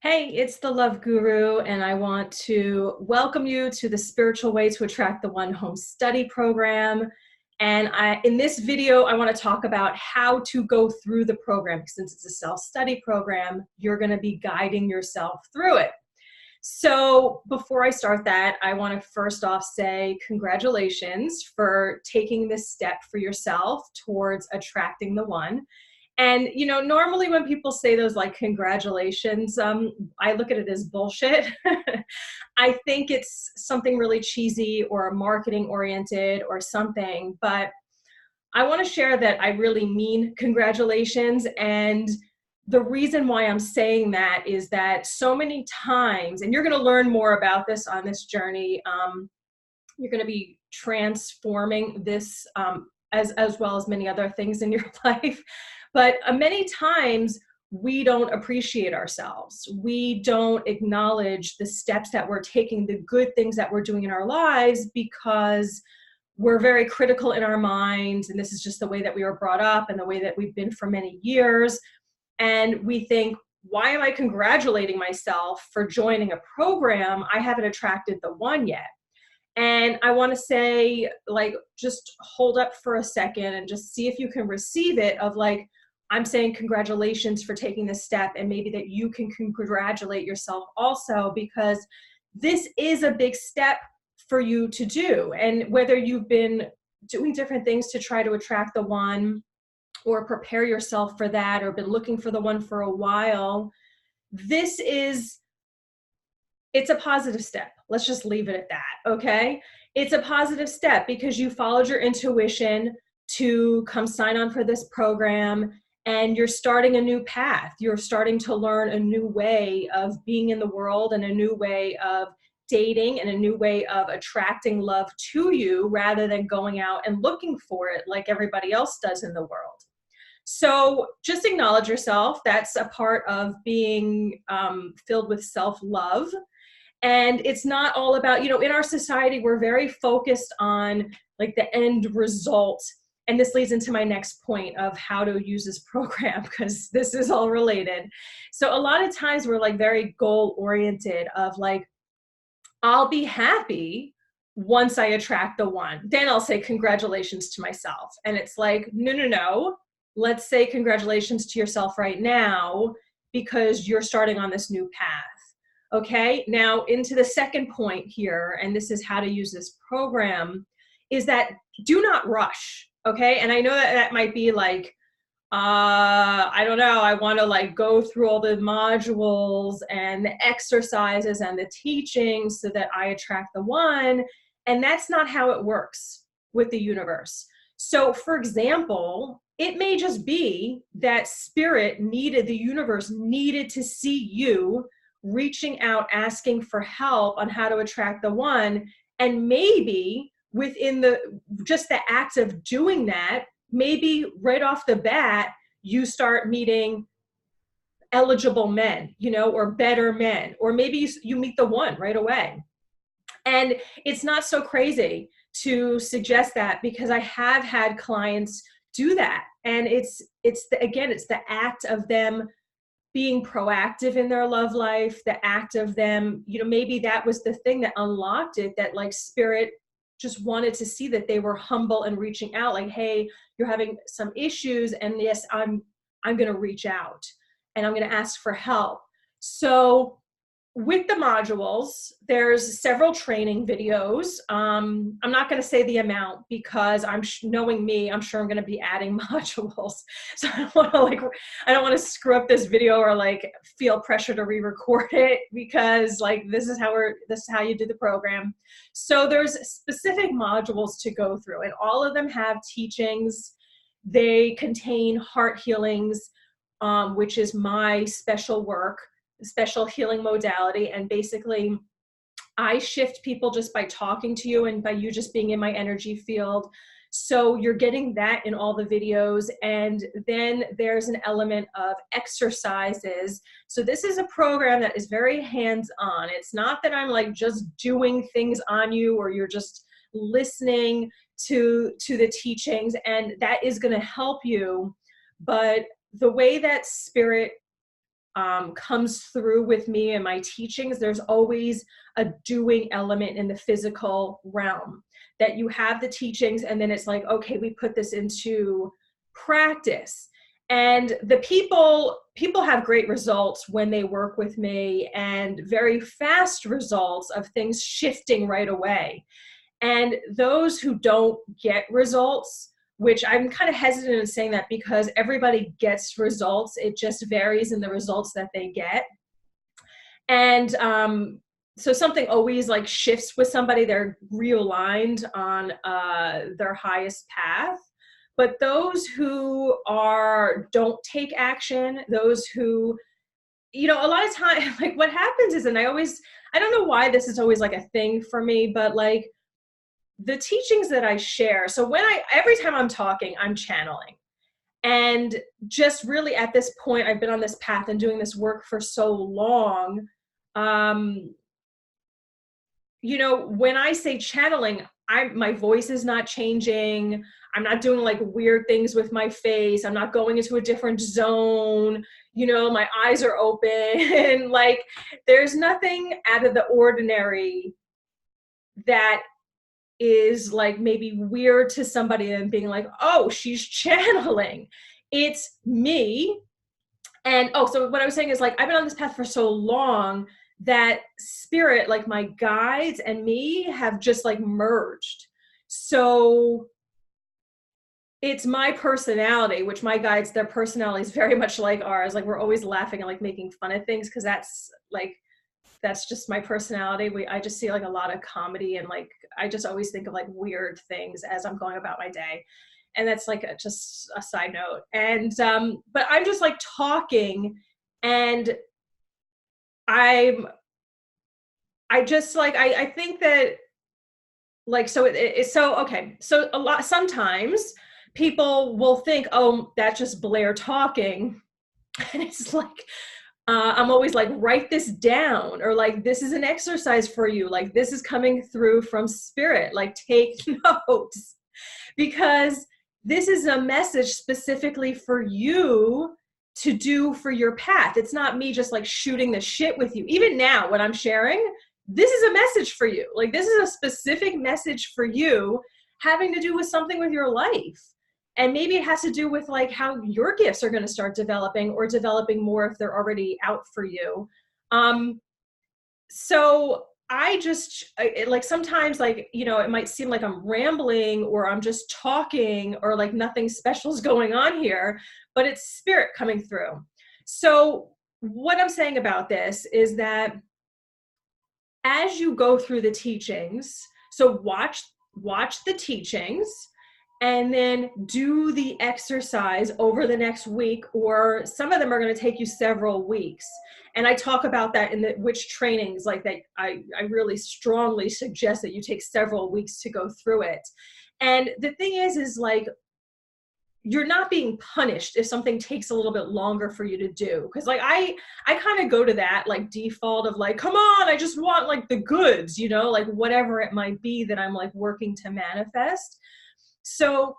Hey, it's the Love Guru, and I want to welcome you to the Spiritual Way to Attract the One Home Study program. And in this video, I want to talk about how to go through the program. Since it's a self-study program, you're going to be guiding yourself through it. So before I start that, I want to first off say congratulations for taking this step for yourself towards attracting the one. And, normally when people say those like congratulations, I look at it as bullshit. I think it's something really cheesy or marketing oriented or something, but I want to share that I really mean congratulations. And the reason why I'm saying that is that so many times, and you're going to learn more about this on this journey, you're going to be transforming this as well as many other things in your life. But many times we don't appreciate ourselves. We don't acknowledge the steps that we're taking, the good things that we're doing in our lives, because we're very critical in our minds. And this is just the way that we were brought up and the way that we've been for many years. And we think, why am I congratulating myself for joining a program? I haven't attracted the one yet. And I want to say, just hold up for a second and just see if you can receive it of I'm saying congratulations for taking this step, and maybe that you can congratulate yourself also, because this is a big step for you to do. And whether you've been doing different things to try to attract the one or prepare yourself for that, or been looking for the one for a while, it's a positive step. Let's just leave it at that, okay? It's a positive step because you followed your intuition to come sign on for this program, and you're starting a new path. You're starting to learn a new way of being in the world, and a new way of dating, and a new way of attracting love to you, rather than going out and looking for it like everybody else does in the world. So just acknowledge yourself. That's a part of being filled with self-love. And it's not all about, in our society, we're very focused on the end result. And this leads into my next point of how to use this program, because this is all related. So a lot of times we're very goal oriented of I'll be happy once I attract the one. Then I'll say congratulations to myself. And it's no. Let's say congratulations to yourself right now, because you're starting on this new path. Okay, now into the second point here, and this is how to use this program, is that do not rush. Okay, and I know that might be I don't know, I want to go through all the modules and the exercises and the teachings so that I attract the one. And that's not how it works with the universe. So for example, it may just be that the universe needed to see you reaching out, asking for help on how to attract the one. And maybe within just the act of doing that, maybe right off the bat, you start meeting eligible men, or better men, or maybe you meet the one right away. And it's not so crazy to suggest that, because I have had clients do that. And it's the act of them being proactive in their love life, the act of them, maybe that was the thing that unlocked it, that spirit just wanted to see that they were humble and reaching out, hey, you're having some issues, and yes, I'm going to reach out and I'm going to ask for help. So with the modules, there's several training videos. I'm not going to say the amount, because knowing me, I'm sure I'm going to be adding modules. So I don't want to screw up this video or feel pressure to re-record it, because this is how you do the program. So there's specific modules to go through, and all of them have teachings. They contain heart healings, which is my special healing modality. And basically I shift people just by talking to you and by you just being in my energy field. So you're getting that in all the videos. And then there's an element of exercises. So this is a program that is very hands-on. It's not that I'm just doing things on you, or you're just listening to the teachings, and that is going to help you. But the way that spirit comes through with me and my teachings, there's always a doing element in the physical realm, that you have the teachings and then it's like, okay, we put this into practice. And the people have great results when they work with me, and very fast results of things shifting right away. And those who don't get results, which I'm kind of hesitant in saying that because everybody gets results, it just varies in the results that they get. And so something always like shifts with somebody, they're realigned on their highest path. But those who don't take action, those who, you know, a lot of time, like what happens is, and I don't know why this is always like a thing for me, but like the teachings that I share. So every time I'm talking, I'm channeling. And just really at this point, I've been on this path and doing this work for so long. You know, when I say channeling, my voice is not changing. I'm not doing like weird things with my face. I'm not going into a different zone. You know, my eyes are open. Like there's nothing out of the ordinary that is like maybe weird to somebody and being like, oh, she's channeling. It's me. And so what I was saying is like, I've been on this path for so long that spirit, like my guides and me, have just like merged. So it's my personality, which my guides, their personality is very much like ours. Like we're always laughing and like making fun of things because that's just my personality. I just see like a lot of comedy, and like I just always think of like weird things as I'm going about my day. And that's like just a side note. And but I'm just like talking, and I think that like, so it's so, okay. So sometimes people will think, oh, that's just Blaire talking. And it's like, I'm always like, write this down, or like, this is an exercise for you. Like this is coming through from spirit, like take notes, because this is a message specifically for you to do for your path. It's not me just like shooting the shit with you. Even now when I'm sharing, this is a message for you. Like this is a specific message for you having to do with something with your life. And maybe it has to do with like how your gifts are going to start developing, or developing more if they're already out for you. So like sometimes like, you know, it might seem like I'm rambling or I'm just talking or like nothing special is going on here, but it's spirit coming through. So what I'm saying about this is that as you go through the teachings, so watch the teachings and then do the exercise over the next week, or some of them are going to take you several weeks. And I talk about that in which trainings like that. I really strongly suggest that you take several weeks to go through it. And the thing is like, you're not being punished if something takes a little bit longer for you to do. Cause like, I kind of go to that like default of like, come on, I just want like the goods, you know, like whatever it might be that I'm like working to manifest. So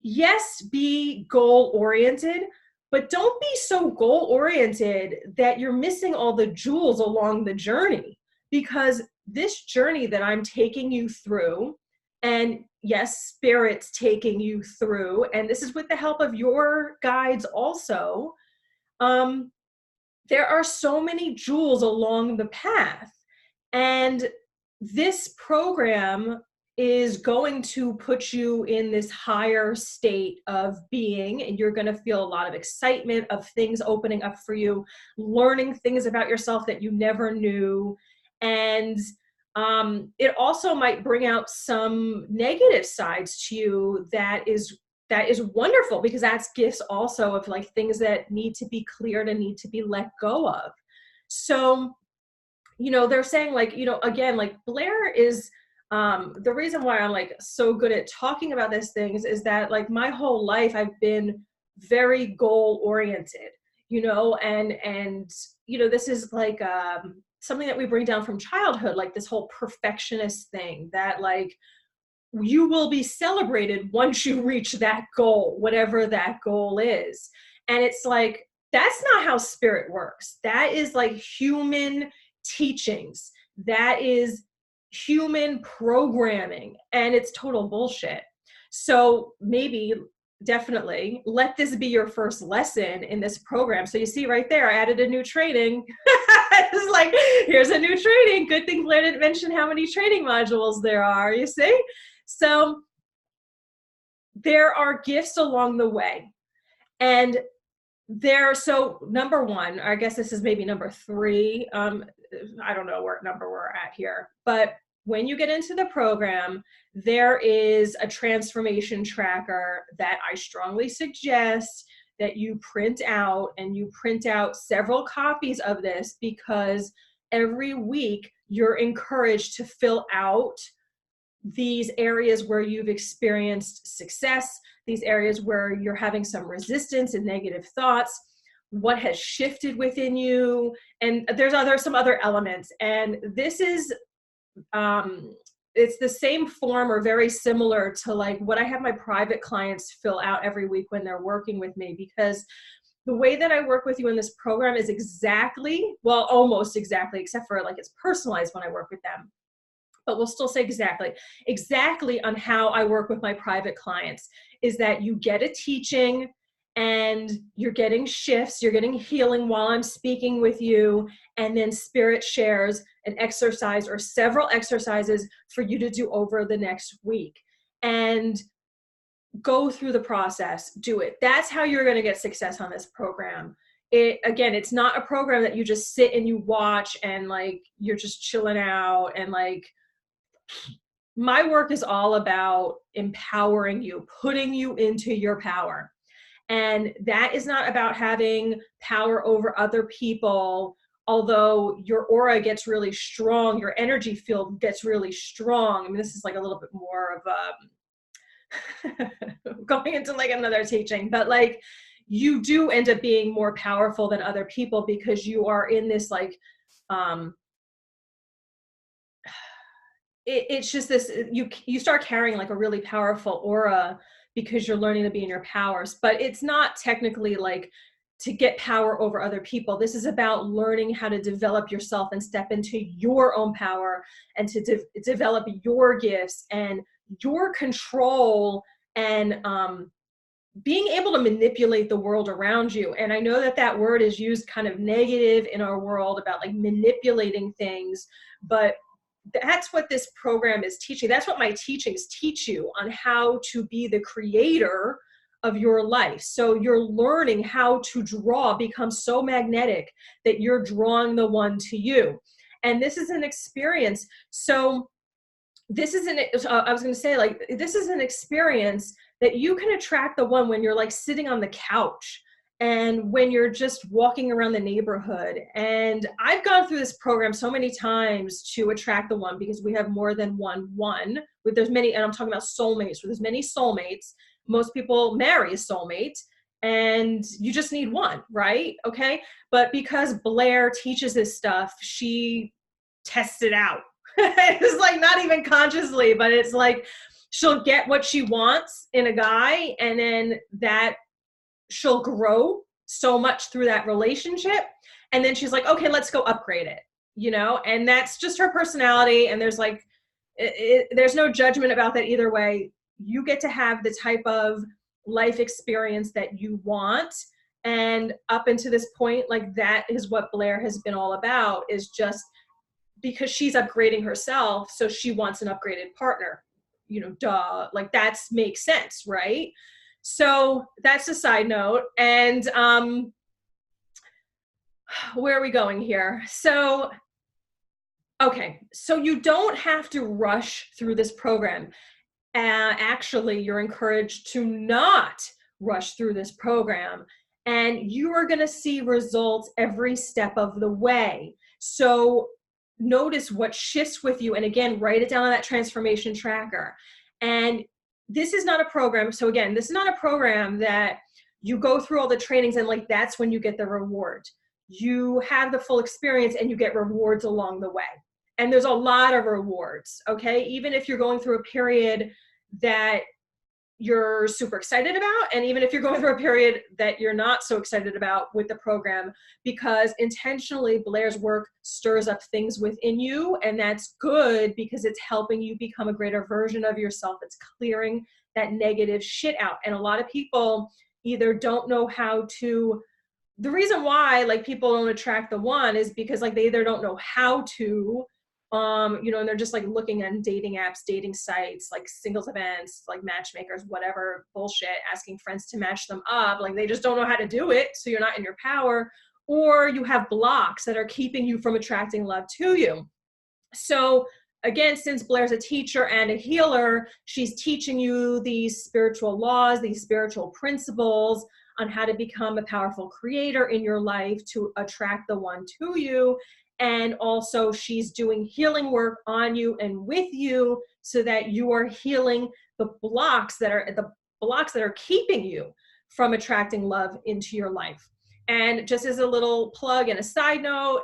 yes, be goal-oriented, but don't be so goal-oriented that you're missing all the jewels along the journey, because this journey that I'm taking you through, and yes, spirit's taking you through, and this is with the help of your guides also, there are so many jewels along the path. And this program is going to put you in this higher state of being, and you're going to feel a lot of excitement of things opening up for you, learning things about yourself that you never knew. And it also might bring out some negative sides to you that is wonderful, because that's gifts also of like things that need to be cleared and need to be let go of. So, you know, they're saying like, you know, again, like Blaire is, the reason why I'm like so good at talking about these things is that like my whole life I've been very goal oriented, you know, and, you know, this is like, something that we bring down from childhood, like this whole perfectionist thing that like, you will be celebrated once you reach that goal, whatever that goal is. And it's like, That's not how spirit works. That is like human teachings. That is human programming, and it's total bullshit. So maybe, definitely, let this be your first lesson in this program. So you see right there, I added a new training. It's like, here's a new training. Good thing Blaire didn't mention how many training modules there are, you see? So there are gifts along the way. And so number one, I guess this is maybe number three. I don't know what number we're at here, but when you get into the program, there is a transformation tracker that I strongly suggest that you print out, and you print out several copies of this, because every week you're encouraged to fill out these areas where you've experienced success, these areas where you're having some resistance and negative thoughts, what has shifted within you, and there's some other elements. And this is, it's the same form or very similar to like what I have my private clients fill out every week when they're working with me, because the way that I work with you in this program is exactly, well, almost exactly, except for like it's personalized when I work with them. But we'll still say exactly on how I work with my private clients, is that you get a teaching and you're getting shifts, you're getting healing while I'm speaking with you, and then spirit shares an exercise or several exercises for you to do over the next week. And go through the process, do it. That's how you're going to get success on this program. Again, it's not a program that you just sit and you watch and like you're just chilling out, and like, my work is all about empowering you, putting you into your power. And that is not about having power over other people, although your aura gets really strong, your energy field gets really strong. I mean, this is like a little bit more of going into like another teaching, but like you do end up being more powerful than other people, because you are in this like, it's just this, you start carrying like a really powerful aura because you're learning to be in your powers. But it's not technically like to get power over other people. This is about learning how to develop yourself and step into your own power, and to develop your gifts and your control, and being able to manipulate the world around you. And I know that that word is used kind of negative in our world about like manipulating things, but that's what this program is teaching. That's what my teachings teach you, on how to be the creator of your life. So you're learning how to draw, become so magnetic that you're drawing the one to you. And this is an experience. So this is I was going to say, like, this is an experience that you can attract the one when you're like sitting on the couch, and when you're just walking around the neighborhood. And I've gone through this program so many times to attract the one, because we have more than one. There's many, and I'm talking about soulmates. So there's many soulmates. Most people marry a soulmate, and you just need one, right? Okay. But because Blaire teaches this stuff, she tests it out. It's like not even consciously, but it's like she'll get what she wants in a guy, and then that she'll grow so much through that relationship. And then she's like, okay, let's go upgrade it, and that's just her personality. And there's like, there's no judgment about that either way. You get to have the type of life experience that you want. And up until this point, like, that is what Blaire has been all about, is just because she's upgrading herself. So she wants an upgraded partner, duh, like that makes sense, right? So that's a side note. And where are we going here? So, okay, so you don't have to rush through this program. Actually, you're encouraged to not rush through this program, and you are going to see results every step of the way. So notice what shifts with you, and again, write it down on that transformation tracker. And this is not a program. So again, this is not a program that you go through all the trainings and like that's when you get the reward. You have the full experience and you get rewards along the way. And there's a lot of rewards, okay? Even if you're going through a period that you're super excited about, and even if you're going through a period that you're not so excited about with the program, because intentionally Blaire's work stirs up things within you, and that's good because it's helping you become a greater version of yourself. It's clearing that negative shit out. And a lot of people either don't know how to, the reason why like people don't attract the one is because like they either don't know how to, and they're just like looking on dating apps, dating sites, like singles events, like matchmakers, whatever bullshit, asking friends to match them up. Like they just don't know how to do it. So you're not in your power, or you have blocks that are keeping you from attracting love to you. So again, since Blaire's a teacher and a healer, she's teaching you these spiritual laws, these spiritual principles on how to become a powerful creator in your life to attract the one to you. And also she's doing healing work on you and with you so that you are healing the blocks that are keeping you from attracting love into your life. And just as a little plug and a side note,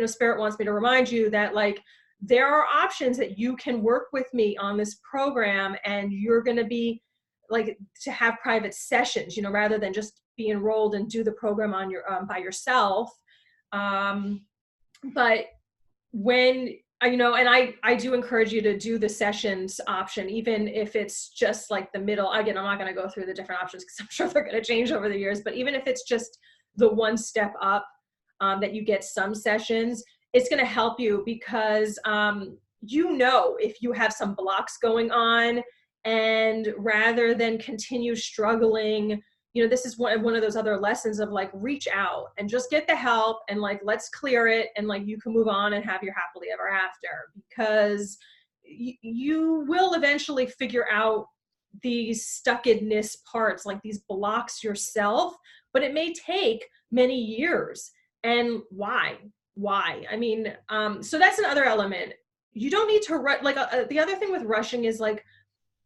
Spirit wants me to remind you that like there are options that you can work with me on this program, and you're going to be like to have private sessions, rather than just be enrolled and do the program on your by yourself. But when and I do encourage you to do the sessions option, even if it's just like the middle. Again, I'm not going to go through the different options because I'm sure they're going to change over the years, but even if it's just the one step up, that you get some sessions, it's going to help you because, if you have some blocks going on, and rather than continue struggling, this is one of those other lessons of like, reach out and just get the help and like, let's clear it. And like, you can move on and have your happily ever after, because you will eventually figure out these stuckedness parts, like these blocks yourself, but it may take many years. And why? I mean, so that's another element. You don't need to rush. Like the other thing with rushing is like,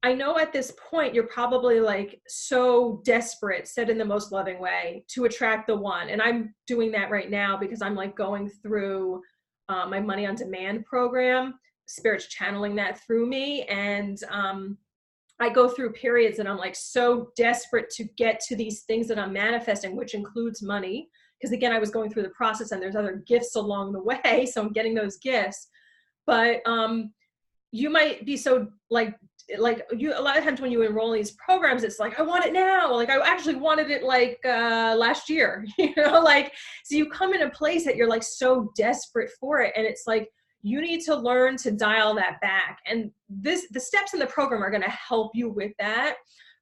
I know at this point, you're probably like so desperate, said in the most loving way, to attract the one. And I'm doing that right now because I'm like going through my money on demand program. Spirit's channeling that through me. And I go through periods and I'm like so desperate to get to these things that I'm manifesting, which includes money. Because again, I was going through the process and there's other gifts along the way. So I'm getting those gifts. But you might be so like you, a lot of times when you enroll in these programs, it's like, I want it now. Like I actually wanted it like last year, like, so you come in a place that you're like so desperate for it. And it's like, you need to learn to dial that back. And the steps in the program are going to help you with that,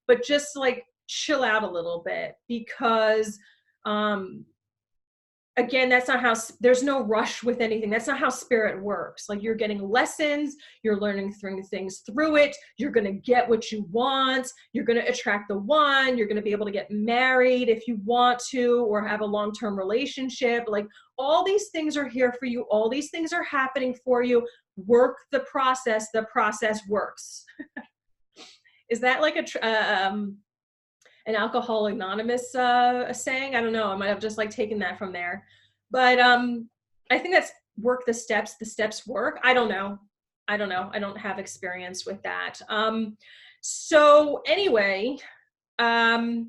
but just like chill out a little bit, because again, that's not how, there's no rush with anything. That's not how Spirit works. Like you're getting lessons, you're learning things through it. You're going to get what you want. You're going to attract the one. You're going to be able to get married if you want to, or have a long-term relationship. Like all these things are here for you. All these things are happening for you. Work the process. The process works. Is that like an Alcoholics Anonymous saying? I don't know. I might have just like taken that from there. But I think that's work the steps. The steps work. I don't know. I don't have experience with that. So anyway, so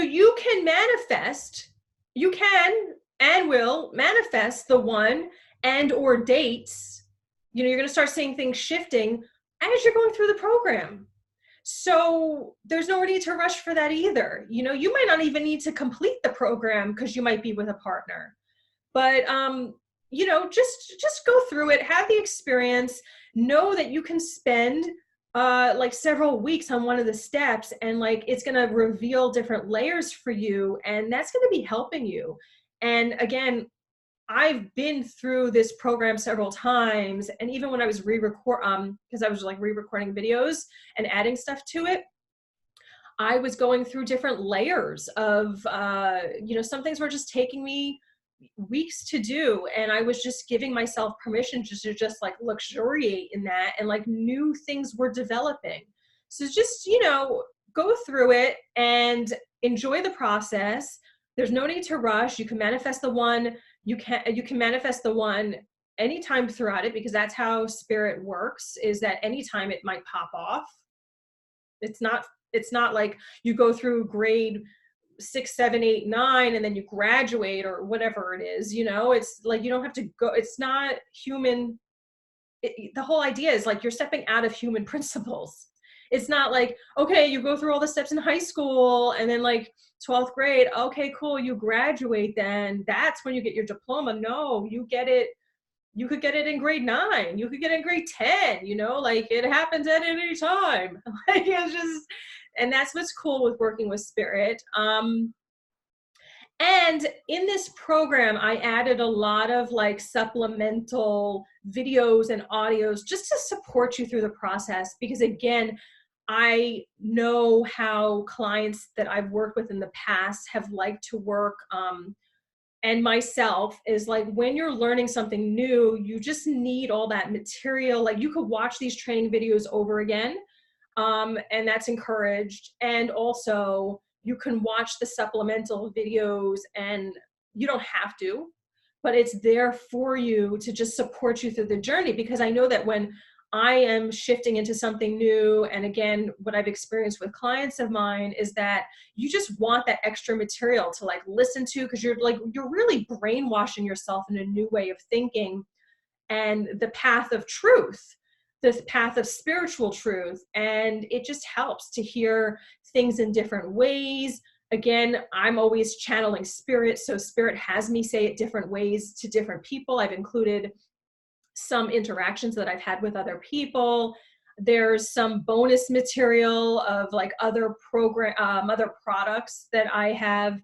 you can manifest, you can and will manifest the one and or dates. You're going to start seeing things shifting as you're going through the program. So there's no need to rush for that either. You might not even need to complete the program because you might be with a partner, but, just go through it, have the experience, know that you can spend like several weeks on one of the steps, and like, it's going to reveal different layers for you. And that's going to be helping you. And again, I've been through this program several times, and even when I was because I was like re-recording videos and adding stuff to it, I was going through different layers of, some things were just taking me weeks to do, and I was just giving myself permission to just like luxuriate in that, and like new things were developing. So just, go through it and enjoy the process. There's no need to rush. You can manifest the one. You can manifest the one anytime throughout it, because that's how spirit works, is that anytime it might pop off. It's not like you go through grade 6, 7, 8, 9, and then you graduate or whatever it is, it's like, you don't have to go, it's not human. The whole idea is like, you're stepping out of human principles. It's not like, okay, you go through all the steps in high school and then like 12th grade, okay, cool, you graduate, then that's when you get your diploma. No, you could get it in grade 9, you could get it in grade 10, like it happens at any time. Like it's just, and that's what's cool with working with spirit. And in this program, I added a lot of like supplemental videos and audios just to support you through the process. Because again, I know how clients that I've worked with in the past have liked to work, and myself, is like, when you're learning something new, you just need all that material. Like you could watch these training videos over again, and that's encouraged. And also you can watch the supplemental videos, and you don't have to, but it's there for you to just support you through the journey. Because I know that when I am shifting into something new, and again, what I've experienced with clients of mine is that you just want that extra material to like listen to, because you're really brainwashing yourself in a new way of thinking, and the path of truth, this path of spiritual truth. And it just helps to hear things in different ways. Again, I'm always channeling spirit, so spirit has me say it different ways to different people. I've included some interactions that I've had with other people. There's some bonus material of like other products that I have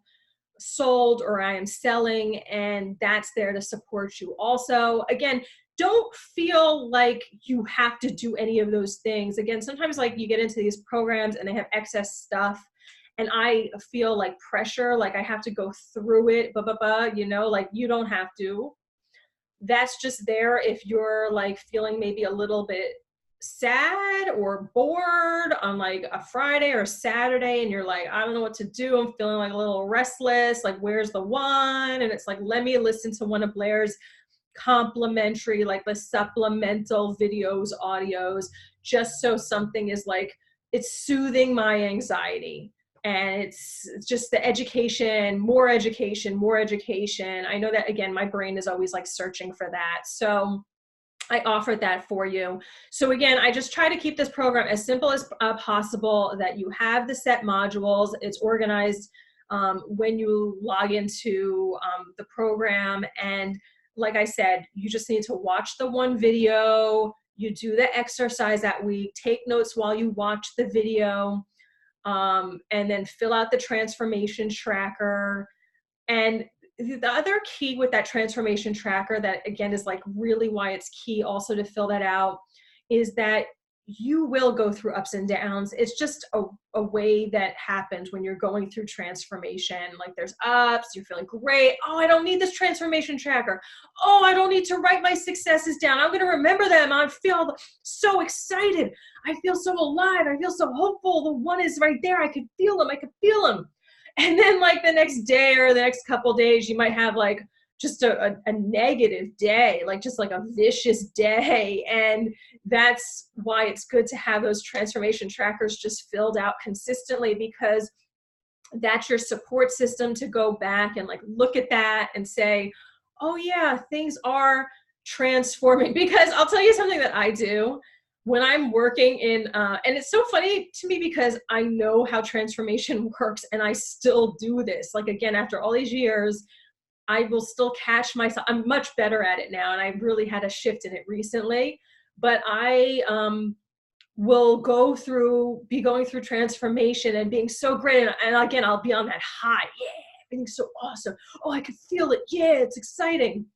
sold or I am selling, and that's there to support you also. Again, don't feel like you have to do any of those things. Again, sometimes like you get into these programs and they have excess stuff, and I feel like pressure, like I have to go through it, like you don't have to. That's just there if you're like feeling maybe a little bit sad or bored on like a Friday or Saturday, and you're like, I don't know what to do. I'm feeling like a little restless. Like, where's the one? And it's like, let me listen to one of Blaire's complimentary, like the supplemental videos, audios, just so something is like, it's soothing my anxiety. And it's just the education, more education, more education. I know that, again, my brain is always like searching for that. So I offered that for you. So again, I just try to keep this program as simple as possible, that you have the set modules. It's organized when you log into the program. And like I said, you just need to watch the one video, you do the exercise that week, take notes while you watch the video, and then fill out the transformation tracker. And the other key with that transformation tracker, that again is like really why it's key also to fill that out, is that you will go through ups and downs. It's just a way that happens when you're going through transformation. Like there's ups, you're feeling great. Oh, I don't need this transformation tracker. Oh, I don't need to write my successes down. I'm going to remember them. I feel so excited. I feel so alive. I feel so hopeful. The one is right there. I could feel them. I could feel them. And then like the next day or the next couple days, you might have like just a negative day, like just like a vicious day. And that's why it's good to have those transformation trackers just filled out consistently, because that's your support system to go back and like look at that and say, oh yeah, things are transforming. Because I'll tell you something that I do when I'm working in, and it's so funny to me because I know how transformation works and I still do this. Like, again, after all these years, I will still catch myself. I'm much better at it now, and I really had a shift in it recently. But I will be going through transformation and being so great. And again, I'll be on that high. Yeah, everything's so awesome. Oh, I can feel it. Yeah, it's exciting.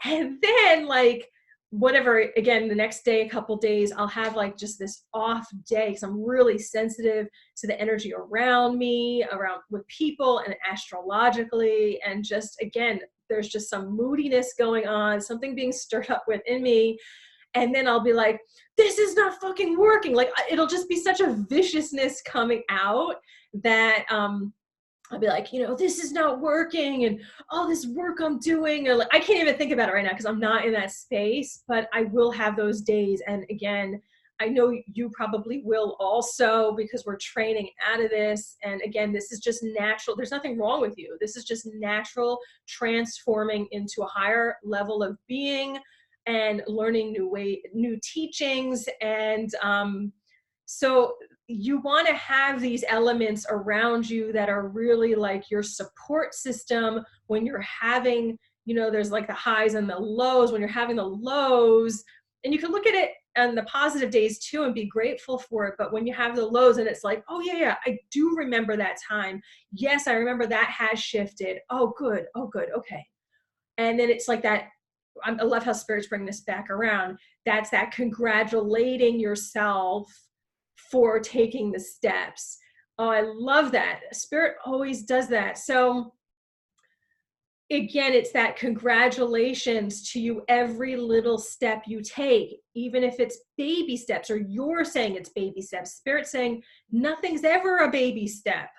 And then like, whatever, again, the next day, a couple days, I'll have like just this off day because I'm really sensitive to the energy around me, around with people and astrologically. And just, again, there's just some moodiness going on, something being stirred up within me. And then I'll be like, this is not fucking working. Like, it'll just be such a viciousness coming out that, I'll be like, this is not working and all this work I'm doing, or like, I can't even think about it right now because I'm not in that space, but I will have those days. And again, I know you probably will also, because we're training out of this. And again, this is just natural. There's nothing wrong with you. This is just natural transforming into a higher level of being and learning new teachings. And so you want to have these elements around you that are really like your support system when you're having, there's like the highs and the lows. When you're having the lows, and you can look at it on the positive days too and be grateful for it. But when you have the lows and it's like, oh yeah, I do remember that time. Yes, I remember that has shifted. Oh, good. Okay. And then it's like that. I love how spirits bring this back around. That's that congratulating yourself for taking the steps. Oh, I love that. Spirit always does that. So again, it's that congratulations to you every little step you take, even if it's baby steps or you're saying it's baby steps. Spirit saying nothing's ever a baby step.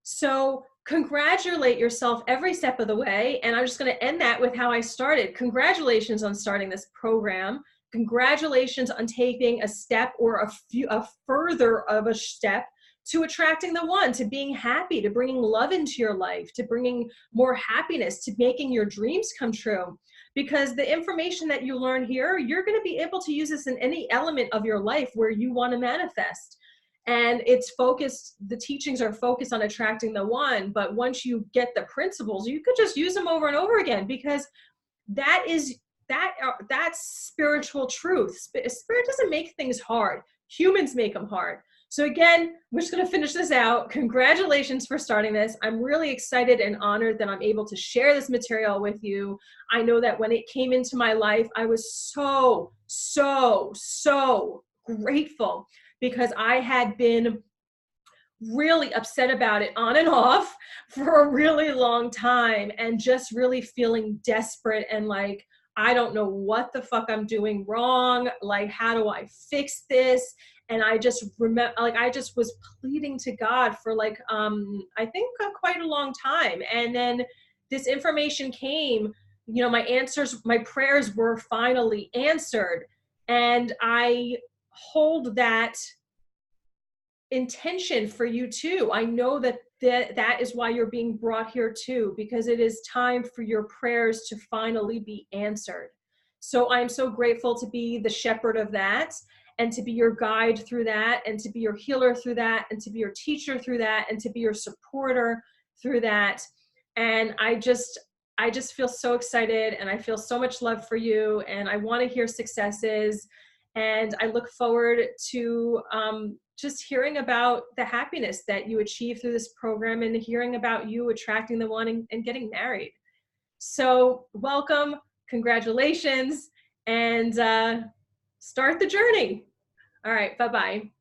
So congratulate yourself every step of the way. And I'm just going to end that with how I started. Congratulations on starting this program. Congratulations on taking a step or a further of a step to attracting the one, to being happy, to bringing love into your life, to bringing more happiness, to making your dreams come true. Because the information that you learn here, you're going to be able to use this in any element of your life where you want to manifest. And it's focused, the teachings are focused on attracting the one, but once you get the principles, you could just use them over and over again, because that's spiritual truth. Spirit doesn't make things hard. Humans make them hard. So again, we're just going to finish this out. Congratulations for starting this. I'm really excited and honored that I'm able to share this material with you. I know that when it came into my life, I was so grateful, because I had been really upset about it on and off for a really long time, and just really feeling desperate and like, I don't know what the fuck I'm doing wrong. Like, how do I fix this? And I just remember, like, I just was pleading to God for like, I think quite a long time. And then this information came, my prayers were finally answered. And I hold that intention for you too. I know that is why you're being brought here too, because it is time for your prayers to finally be answered. So I'm so grateful to be the shepherd of that, and to be your guide through that, and to be your healer through that, and to be your teacher through that, and to be your supporter through that. And I just feel so excited, and I feel so much love for you, and I want to hear successes. And I look forward to just hearing about the happiness that you achieve through this program, and hearing about you attracting the one and getting married. So welcome, congratulations, and start the journey. All right, bye-bye.